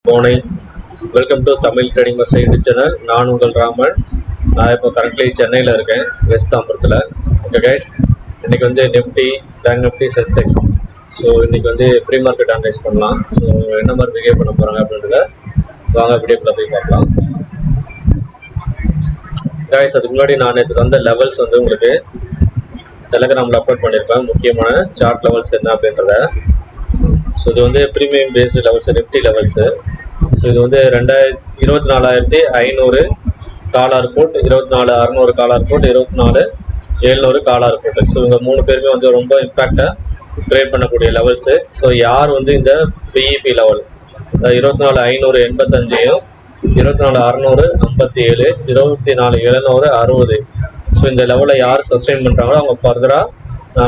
Morning. Welcome to Tamil trading master YouTube channel. நான் உங்கள் ராமன். நான் இப்போ கரண்ட்லி சென்னையில் இருக்கேன், வெஸ்ட் தாம்பரத்தில். ஓகே கைஸ், இன்றைக்கி வந்து Nifty, bank Nifty, Sensex. So இன்றைக்கி வந்து ப்ரீ மார்க்கெட் அனலைஸ் பண்ணலாம். ஸோ என்ன மாதிரி பிஹேவ் பண்ண போகிறாங்க அப்படின்றத வாங்க வீடியோக்குள்ள போய் பார்க்கலாம். கைஸ், அதுக்கு முன்னாடி நான் நேற்று வந்த லெவல்ஸ் வந்து உங்களுக்கு டெலகிராமில் அப்லோட் பண்ணியிருப்பேன். முக்கியமான சார்ட் லெவல்ஸ் என்ன அப்படின்றத. ஸோ இது வந்து premium based levels, Nifty levels. So இது வந்து 24,500 காலார் போட், 24,600 காலார் போட், 24,700 காலார் போட்டு. ஸோ இவங்க மூணு பேருமே வந்து ரொம்ப இம்பேக்டாக கிரியேட் பண்ணக்கூடிய லெவல்ஸு. ஸோ யார் வந்து இந்த பிஇபி லெவல் 24,585, 24,657, 24,760. ஸோ இந்த லெவலில் யார் சஸ்டெயின் பண்ணுறாங்களோ அவங்க ஃபர்தராக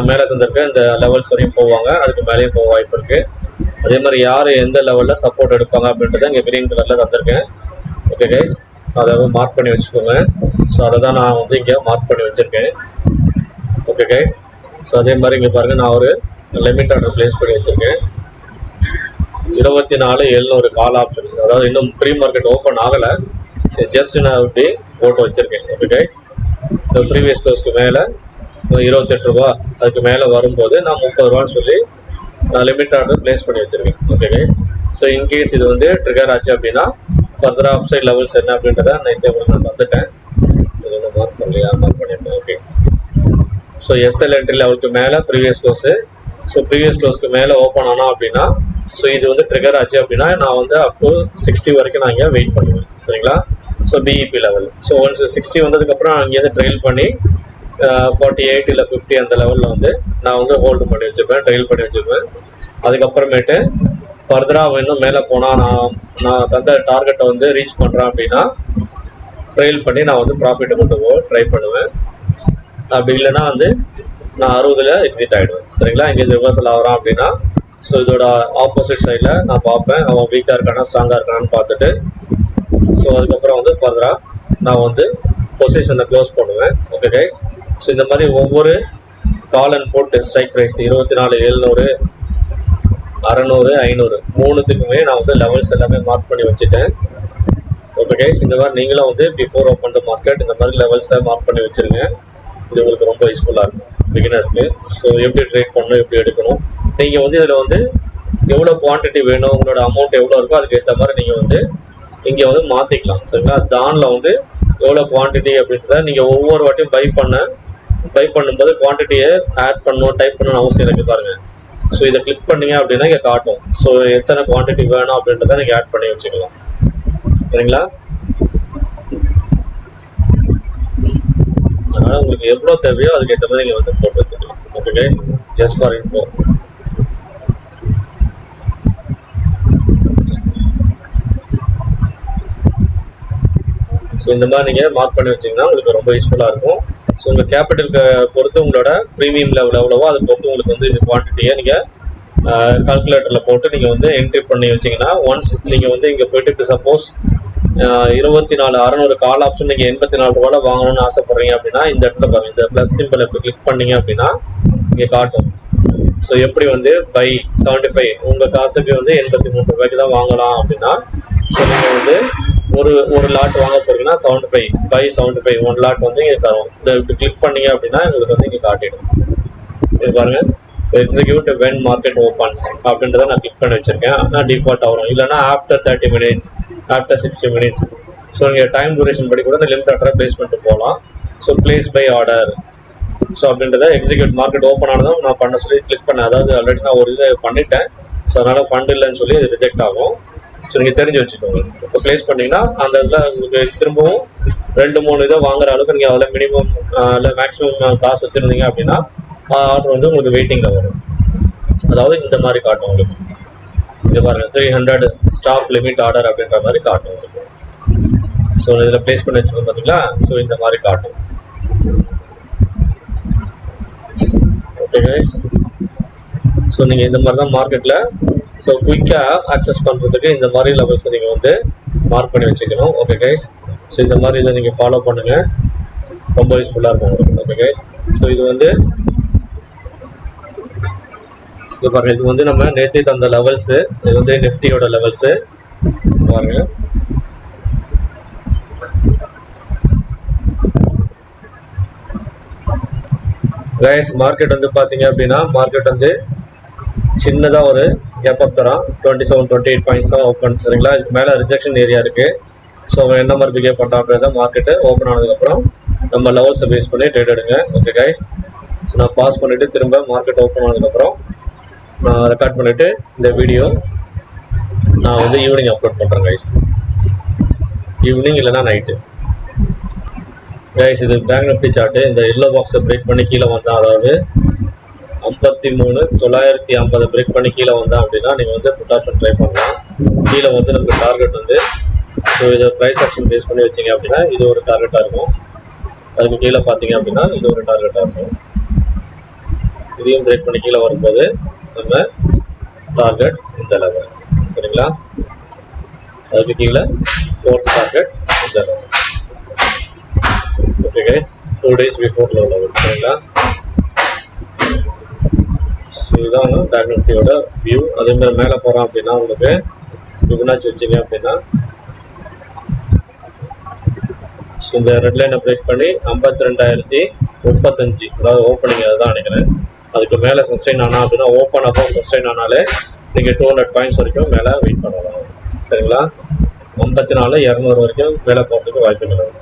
மேலே தந்திருக்க இந்த லெவல்ஸ் வரையும் போவாங்க, அதுக்கு மேலேயும் போக வாய்ப்பு இருக்குது. அதே மாதிரி யார் எந்த லெவலில் சப்போர்ட் எடுப்பாங்க அப்படின்றத இங்கே கிரீன் கலரில் தந்திருக்கேன். ஓகே கைஸ், அதை மார்க் பண்ணி வச்சுக்கோங்க. ஸோ அதை தான் நான் வந்து இங்கே மார்க் பண்ணி வச்சுருக்கேன். ஓகே கைஸ், ஸோ அதே மாதிரி இங்கே பாருங்கள், நான் ஒரு லிமிட் ஆர்டர் ப்ளேஸ் பண்ணி வச்சுருக்கேன். 24,700 கால் ஆப்ஷன். அதாவது இன்னும் ப்ரீ மார்க்கெட் ஓப்பன் ஆகலை, சரி ஜஸ்ட் நான் இப்படி போட்டு வச்சுருக்கேன். ஓகே கைஸ், ஸோ ப்ரீவியஸ் க்ளோஸ்க்கு மேலே 28 ரூபா, அதுக்கு மேலே வரும்போது நான் 30 ரூபான்னு சொல்லி லிமிட் ஆர்டர் ப்ளேஸ் பண்ணி வச்சுருக்கேன். ஓகே கைஸ், ஸோ இன்கேஸ் இது வந்து ட்ரிகர் ஆச்சு அப்படின்னா ஃபர்தராக அப்சைட் லெவல்ஸ் என்ன அப்படின்றத நான் உங்களுக்கு நான் தந்துட்டேன். இது வந்து மார்க் பண்ணலையா? மார்க் பண்ணியிருக்கேன். ஓகே, ஸோ எஸ்எல் என்ட்ரி லெவலுக்கு மேலே ப்ரீவியஸ் க்ளோஸு. ஸோ ப்ரீவியஸ் க்ளோஸ்க்கு மேலே ஓப்பன் ஆனால் அப்படின்னா, ஸோ இது வந்து ட்ரிகர் ஆச்சு அப்படின்னா நான் வந்து அப் டு 60 வரைக்கும் நான் இங்கே வெயிட் பண்ணுவேன். சரிங்களா? So PIB level. So once 60 வந்ததுக்கப்புறம் அங்கேருந்து ட்ரெயில் பண்ணி 48 இல்லை 50 அந்த லெவலில் வந்து நான் வந்து ஹோல்டு பண்ணி வச்சுப்பேன், ட்ரெயில் பண்ணி வச்சுப்பேன். அதுக்கப்புறமேட்டு ஃபர்தராக இன்னும் மேலே போனால் நான் தந்த டார்கெட்டை வந்து ரீச் பண்ணுறேன் அப்படின்னா ட்ரெயில் பண்ணி நான் வந்து ப்ராஃபிட்டை கொண்டு போக ட்ரை பண்ணுவேன். அப்படி இல்லைன்னா வந்து நான் 60ல் எக்ஸிட் ஆகிடுவேன். சரிங்களா? இங்கே ரிவர்சல் ஆகிறான் அப்படின்னா ஸோ இதோட ஆப்போசிட் சைடில் நான் பார்ப்பேன், அவன் வீக்காக இருக்கானா ஸ்ட்ராங்காக இருக்கானான்னு பார்த்துட்டு ஸோ அதுக்கப்புறம் வந்து ஃபர்தராக நான் வந்து பொசிஷனை க்ளோஸ் பண்ணுவேன். ஓகே கைஸ், ஸோ இந்த மாதிரி ஒவ்வொரு கால் அண்ட் போட்டு ஸ்ட்ரைக் ப்ரைஸ் 24,700, 600, 500 மூணுத்துக்குமே நான் வந்து லெவல்ஸ் எல்லாமே மார்க் பண்ணி வச்சுட்டேன். ஓகே கைஸ், இந்த மாதிரி நீங்களும் வந்து பிஃபோர் ஓப்பன் த மார்க்கெட் இந்த மாதிரி லெவல்ஸை மார்க் பண்ணி வச்சுருங்க. இது உங்களுக்கு ரொம்ப யூஸ்ஃபுல்லாக இருக்கும் பிகினர்ஸ்க்கு. ஸோ எப்படி ட்ரேட் பண்ணணும், எப்படி எடுக்கணும், நீங்கள் வந்து இதில் வந்து எவ்வளோ குவான்டிட்டி வேணும், உங்களோட அமௌண்ட் எவ்வளோ இருக்கோ அதுக்கேற்ற மாதிரி நீங்கள் வந்து இங்கே வந்து மாற்றிக்கலாம். சரிங்களா? தானில் வந்து எவ்வளோ குவான்டிட்டி அப்படின்றத நீங்கள் ஒவ்வொரு வாட்டியும் பை பண்ணும்போது குவான்டிட்டியை ஆட் பண்ணணும், டைப் பண்ணணும்னு அவசியம் இருக்குது பாருங்கள். ஸோ இதை கிளிக் பண்ணீங்க அப்படின்னா இங்கே காட்டும். ஸோ எத்தனை குவான்டிட்டி வேணும் அப்படின்றத நீங்கள் ஆட் பண்ணி வச்சுக்கலாம். சரிங்களா? அதனால் உங்களுக்கு எவ்வளோ தேவையோ அதுக்கேற்ற மாதிரி நீங்கள் வந்து போட்டு வச்சுக்கலாம். Okay guys, just for info. So இந்த மாதிரி நீங்கள் மார்க் பண்ணி வச்சிங்கன்னா உங்களுக்கு ரொம்ப யூஸ்ஃபுல்லாக இருக்கும். ஸோ உங்கள் கேபிட்டலுக்கு பொறுத்து உங்களோட ப்ரீமியம் லெவல் எவ்வளவோ அதை பொறுத்து உங்களுக்கு வந்து இந்த குவான்டிட்டியை நீங்கள் கால்குலேட்டரில் போட்டு நீங்கள் வந்து என்ட்ரி பண்ணி வச்சிங்கன்னா ஒன்ஸ் நீங்கள் வந்து இங்கே போய்ட்டு இப்போ சப்போஸ் 24,600 கால் ஆப்ஷன் நீங்கள் 84 ரூபாயில் வாங்கணும்னு ஆசைப்பட்றீங்க அப்படின்னா இந்த இடத்துல பாருங்கள், இந்த ப்ளஸ் சிம்பிள் எப்படி கிளிக் பண்ணீங்க அப்படின்னா இங்கே காட்டும். ஸோ எப்படி வந்து பை 75 உங்கள் காசுக்கு வந்து 83 ரூபாய்க்கு தான் வாங்கலாம் அப்படின்னா ஸோ நீங்கள் வந்து ஒரு லாட் வாங்க போகிறீங்கன்னா 75 பை 75 1 லாட் வந்து இங்கே தரும். இதை இப்படி கிளிக் பண்ணீங்க அப்படின்னா உங்களுக்கு வந்து இங்கே காட்டிடும். இது பாருங்கள், எக்ஸிக்யூட் வென் மார்க்கெட் ஓப்பன்ஸ் அப்படின்றத நான் கிளிக் பண்ணி வச்சுருக்கேன். ஆனால் டிஃபால்ட் ஆகும், இல்லைனா after 30 minutes, after 60 minutes. So நீங்கள் டைம் டூரேஷன் படி கூட இந்த லிமிட் ஆர்டரை ப்ளேஸ் பண்ணிட்டு போகலாம். So place by order so அப்படின்றத எக்ஸிக்யூட் மார்க்கெட் ஓப்பன் ஆனதும் நான் பண்ண சொல்லி கிளிக் பண்ணேன். அதாவது ஆல்ரெடி நான் ஒரு இதை பண்ணிட்டேன். ஸோ அதனால் ஃபண்ட் இல்லைன்னு சொல்லி இது ரிஜெக்ட் ஆகும். ஸோ நீங்கள் தெரிஞ்சு வச்சுக்கோங்க. இப்போ ப்ளேஸ் பண்ணிங்கன்னா அந்த இதில் உங்களுக்கு திரும்பவும் 2-3 இதை வாங்குற அளவுக்கு நீங்கள் அதில் மினிமம் இல்லை மேக்ஸிமம் காசு வச்சுருந்தீங்க அப்படின்னா ஆர்டர் வந்து உங்களுக்கு வெயிட்டிங்கில் வரும். அதாவது இந்த மாதிரி காட்டும் உங்களுக்கு. இது பாருங்கள், 300 ஸ்டாப் லிமிட் ஆர்டர் அப்படின்ற மாதிரி காட்டும் உங்களுக்கு. ஸோ இதில் ப்ளேஸ் பண்ணி வச்சுருக்கோம் பார்த்தீங்களா? ஸோ இந்த மாதிரி காட்டும். ஓகே கைஸ், ஸோ நீங்கள் இந்த மாதிரி தான் மார்க்கெட்டில் ஸோ குயிக்காக ஆக்சஸ் பண்ணுறதுக்கு இந்த மாதிரி லெவல்ஸை நீங்கள் வந்து மார்க் பண்ணி வச்சுக்கணும். ஓகே கைஸ், ஸோ இந்த மாதிரி இதை நீங்கள் ஃபாலோ பண்ணுங்கள், ரொம்ப யூஸ்ஃபுல்லாக இருக்கும் உங்களுக்கு. ஓகே கைஸ், ஸோ இது வந்து இது பாருங்கள், இது வந்து நம்ம நேற்று தந்த லெவல்ஸு. இது வந்து நிஃப்டியோட லெவல்ஸு. பாருங்க. கைஸ் மார்க்கெட் வந்து பார்த்தீங்க அப்படின்னா மார்க்கெட் வந்து சின்னதாக ஒரு கேப் அப் தரான் 27-28 பாயிண்ட்ஸ் தான் ஓப்பன். சரிங்களா? இதுக்கு மேலே ரிஜெக்ஷன் ஏரியா இருக்குது. ஸோ அவன் என்ன மாதிரி பிஹேவ் பண்ணுறான்றத மார்க்கெட்டு ஓப்பன் ஆனதுக்கப்புறம் நம்ம லெவல்ஸை பேஸ் பண்ணி ட்ரேட் எடுங்க. Okay guys. ஸோ நான் பாஸ் பண்ணிவிட்டு திரும்ப மார்க்கெட் ஓப்பன் ஆனதுக்கப்புறம் நான் ரெக்கார்ட் பண்ணிவிட்டு இந்த வீடியோ நான் வந்து ஈவினிங் அப்லோட் பண்ணுறேன் கைஸ். ஈவினிங் இல்லைனா நைட்டு. கைஸ் இது பேங்க் நிஃப்டி சார்ட்டு. இந்த எல்லோ பாக்ஸை பிரேக் பண்ணி கீழே வந்தால், அதாவது 53,950 பிரேக் பண்ணி கீழே வந்தால் அப்படின்னா நீங்கள் வந்து புட் ஆப்ஷன் ட்ரை பண்ணலாம். கீழே வந்து நமக்கு டார்கெட் வந்து ஸோ இதை ப்ரைஸ் ஆப்ஷன் பேஸ் பண்ணி வச்சிங்க அப்படின்னா இது ஒரு டார்கெட்டாக இருக்கும். அதுக்கு கீழே பார்த்தீங்க அப்படின்னா இது ஒரு டார்கெட்டாக இருக்கும். இதையும் பிரேக் பண்ணி கீழே வரும்போது நம்ம டார்கெட் இந்த லெவல். சரிங்களா? அதுக்கு கீழே 4th டார்கெட் இந்த level. Okay guys, 2 days before low level. சரிங்களா? ஸோ இதுதான் பேங்க் நிஃப்டியோட வியூ. அதேமாதிரி மேலே போகிறோம் அப்படின்னா உங்களுக்கு ஃபிபனாச்சி வச்சிங்க அப்படின்னா ஸோ இந்த ரெட் லைனை பிரேக் பண்ணி 52,035, அதாவது ஓப்பனிங் அதுதான் நினைக்கிறேன். அதுக்கு மேலே சஸ்டெயின் ஆனால் அப்படின்னா ஓப்பன் அப்போ சஸ்டெயின் ஆனாலே நீங்கள் 200 பாயிண்ட்ஸ் வரைக்கும் மேலே வெயிட் பண்ணலாம். சரிங்களா? 54,200 வரைக்கும் மேலே போகிறதுக்கு வாய்ப்பு கிடையாது.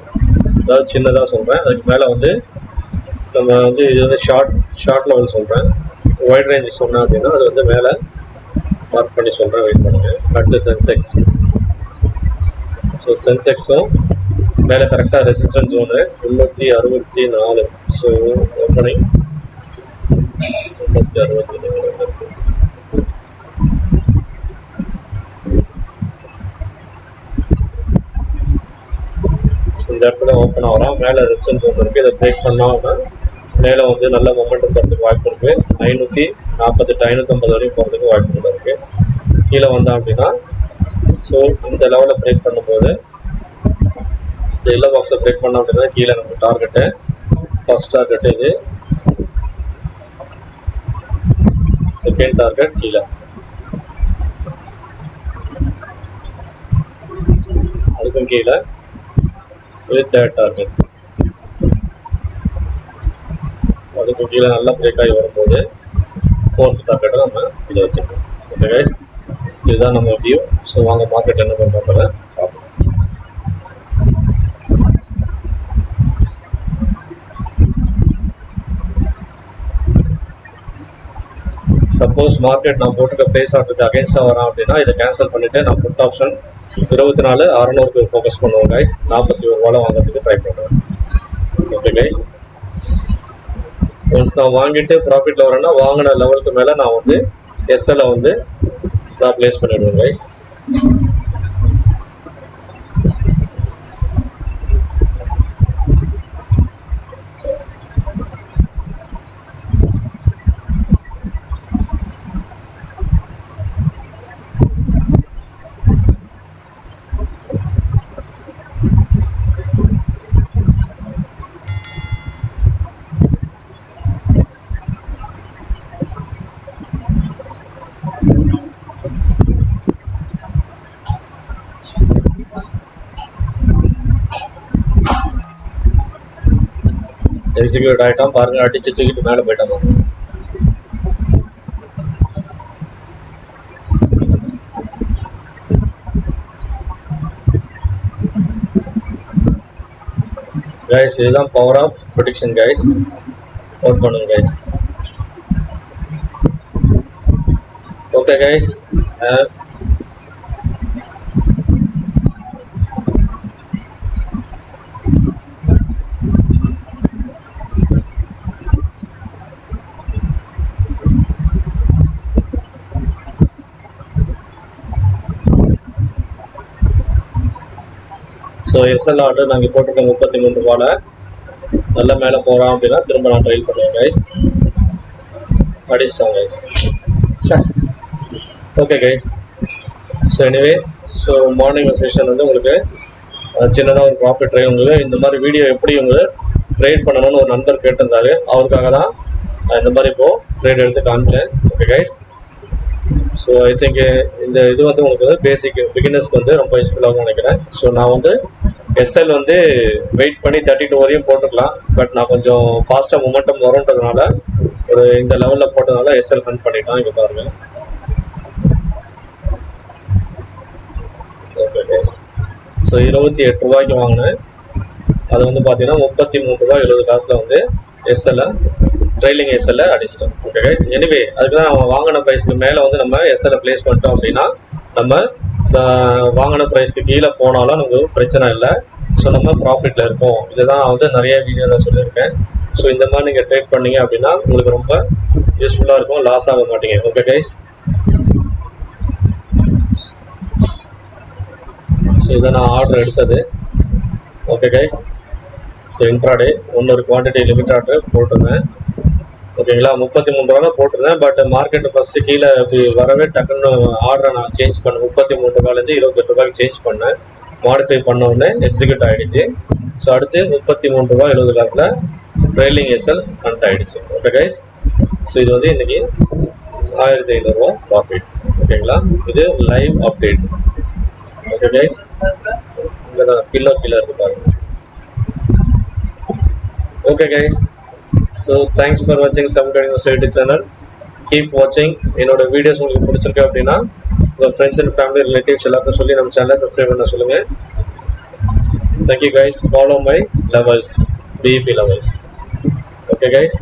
அதாவது சின்னதாக சொல்கிறேன். அதுக்கு மேலே வந்து நம்ம வந்து இது வந்து ஷார்ட் லெவல் சொல்கிறேன். ஒயிட் ரேஞ்சு சொன்னேன் அப்படின்னா அது வந்து மேலே மார்க் பண்ணி சொல்கிறேன், வெயிட் பண்ணுங்கள். அடுத்து சென்செக்ஸ். ஸோ சென்செக்ஸும் மேலே கரெக்டாக ரெசிஸ்டன்ஸ் ஒன்று 364. So opening 364. ஸோ இந்த இடத்துல ஓப்பன் ஆகிறோம். மேலே ரெசிஸ்டன்ஸ் ஒன்று இருக்குது. இதை பிரேக் பண்ணோம்னா மேலே வந்து நல்ல மொமெண்டம் தரத்துக்கு வாய்ப்பு இருக்குது. 548, 550 வரைக்கும் போகிறதுக்கு வாய்ப்பு இருக்குது. கீழே வந்தோம் அப்படின்னா ஸோ இந்த லெவலில் பிரேக் பண்ணும்போது இந்த எல்லோ பாக்ஸை பிரேக் பண்ணோம் அப்படின்னா கீழே நம்ம டார்கெட்டு ஃபர்ஸ்ட் டார்கெட்டு இது, செகண்ட் டார்கெட் கீழே, அதுக்கும் கீழே இது தேர்ட் டார்கெட், அதுக்கும் கீழே நல்லா பிரேக் ஆகி வரும்போது 4th டார்கெட்டை நம்ம இதை வச்சுக்கணும். ஓகே கைஸ், ஸோ இதுதான் நம்ம வியூ. ஸோ வாங்க மார்க்கெட் என்ன பண்ணுறதை பார்ப்போம். சப்போஸ் மார்க்கெட் நான் போட்டுக்க ப்ளேஸ் ஆர்டருக்கு அகேன்ஸ்டாக வரான் அப்படின்னா இதை கேன்சல் பண்ணிவிட்டு நான் புட் ஆப்ஷன் 24,600க்கு ஃபோக்கஸ் பண்ணுவோம் கைஸ். 41 ரூபாவில் வாங்கிறதுக்கு ட்ரை பண்ணுவேன். ஓகே கைஸ், ஒன்ஸ் நான் வாங்கிட்டு ப்ராஃபிட்டில் வரேன்னா வாங்கின லெவலுக்கு மேலே நான் வந்து எஸ்எல்லை வந்து நான் ப்ளேஸ் பண்ணிவிடுவேன் கைஸ். எக்ஸிக்யூட் ஆகிட்டான் பாருங்க, அடிச்சு தூக்கிட்டு மேலே போயிட்டான். கைஸ் இதுதான் power of prediction guys. Note பண்ணுங்க guys. Okay guys, so SL order நாங்கள் போட்டிருக்க 33 ரூபாவில் நல்லா மேலே போகிறோம் அப்படின்னா திரும்ப நான் ட்ரைல் பண்ணுவேன் கைஸ். அடிச்சிட்டோம் guys. Okay guys, so anyway so morning session வந்து உங்களுக்கு சின்னதாக ஒரு ப்ராஃபிட் ட்ரை. உங்களுக்கு இந்த மாதிரி வீடியோ எப்படி உங்களுக்கு ட்ரேட் பண்ணணும்னு ஒரு நண்பர் கேட்டிருந்தாரு. அவருக்காக தான் நான் இந்த மாதிரி இப்போது ட்ரேட் எடுத்து காமிச்சேன். Okay guys, so I think இந்த இது வந்து உங்களுக்கு வந்து பேசிக் பிகினர்ஸ்க்கு வந்து ரொம்ப யூஸ்ஃபுல்லாகவும் நினைக்கிறேன். ஸோ நான் வந்து எஸ்எல் வந்து வெயிட் பண்ணி 32 வரையும் போட்டுக்கலாம். பட் நான் கொஞ்சம் ஃபாஸ்ட்டாக மொமெண்டம் வரும்ன்றதுனால ஒரு இந்த லெவலில் போட்டதுனால எஸ்எல் ரன் பண்ணிட்டோம். இங்கே பாருங்கள். Okay guys. ஸோ 28 ரூபாய்க்கு வாங்கினேன். அது வந்து பார்த்தீங்கன்னா 33 ரூபா 70 காசில் வந்து எஸ்எல்லை ட்ரைலிங் எஸ்எல்லை அடிச்சிட்டோம். Okay guys. எனிவே அதுக்கு தான் அவங்க வாங்கின ப்ரைஸ்க்கு மேலே வந்து நம்ம எஸ்எல்லை ப்ளேஸ் பண்ணிட்டோம் அப்படின்னா நம்ம வாங்கின ப்ரைஸ்க்கு கீழே போனாலும் நமக்கு பிரச்சனை இல்லை. ஸோ நம்ம ப்ராஃபிட்டில் இருப்போம். இதுதான் வந்து நிறைய வீடியோவில் சொல்லியிருக்கேன். ஸோ இந்த மாதிரி நீங்கள் ட்ரேட் பண்ணீங்க அப்படின்னா உங்களுக்கு ரொம்ப யூஸ்ஃபுல்லாக இருக்கும், லாஸ் ஆக மாட்டீங்க. Okay guys. ஸோ இதை நான் ஆர்டர் எடுத்தது. Okay guys. ஸோ இன்ட்ராடே ஒரு குவான்டிட்டி லிமிட் ஆர்டர் போட்டிருந்தேன். ஓகேங்களா, 33 ரூபா போட்டிருந்தேன். பட் மார்க்கெட்டு ஃபஸ்ட்டு கீழே இப்படி வரவே டக்குன்னு ஆர்டரை நான் சேஞ்ச் பண்ணேன். 33 ரூபாயிலேருந்து 28 ரூபாய்க்கு சேஞ்ச் பண்ணேன். மாடிஃபை பண்ண உடனே எக்ஸிக்யூட் ஆகிடுச்சு. ஸோ அடுத்து 33 ரூபா 70 காசில் ட்ரெயிலிங் எஸ்எல் கண்ட் ஆகிடுச்சு. Okay guys. ஸோ இது வந்து இன்றைக்கி 1500 ரூபா ப்ராஃபிட். ஓகேங்களா, இது லைவ் அப்டேட். Okay guys. இங்கே தான் கீழே இருக்குது பாருங்க. Okay guys. So thanks for வாட்சிங் Tamil trading YouTube channel. Keep வாட்சிங். என்னோட வீடியோஸ் உங்களுக்கு பிடிச்சிருக்கு அப்படின்னா உங்கள் ஃப்ரெண்ட்ஸ் அண்ட் ஃபேமிலி ரிலேட்டிவ்ஸ் எல்லாருக்கும் சொல்லி நம்ம சேனலை சப்ஸ்கிரைப் பண்ண சொல்லுங்கள். Thank you guys. Follow my levels, PIB levels. Okay guys.